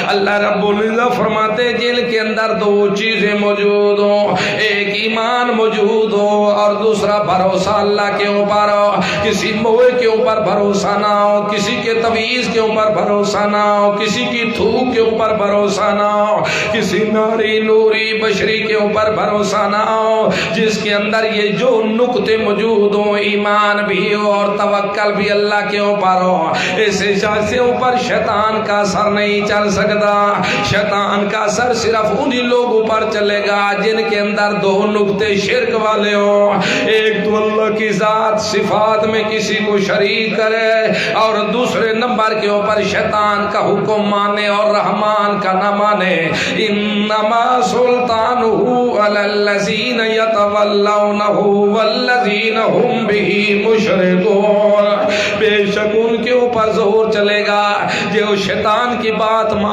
اللہ رب العزت فرماتے جن کے اندر دو چیزیں موجود ہوں، ایک ایمان موجود ہو اور دوسرا بھروسہ اللہ کے اوپر ہو، کسی موئے کے اوپر بھروسہ نہ ہو، کسی کے تویز کے اوپر بھروسہ نہ ہو، کسی کی تھوک کے اوپر بھروسہ نہ ہو، کسی ناری نوری بشری کے اوپر بھروسہ نہ ہو، جس کے اندر یہ جو نقطے موجود ہوں، ایمان بھی ہو اور توکل بھی اللہ کے اوپر ہو، اس شخص سے اوپر شیطان کا اثر نہیں چل سکتا۔ شیطان کا اثر صرف انہی لوگوں پر چلے گا جن کے اندر دو نقطے شرک والے ہوں، ایک تو اللہ کی ذات صفات میں کسی کو شریک کرے اور دوسرے نمبر کے اوپر شیطان کا حکم مانے اور رحمان کا نہ مانے۔ انما سلطانہ علی الذین یتولونہ والذین ہم بہ مشرکون، بے شک ان کے اوپر ظہور چلے گا جو شیطان کی بات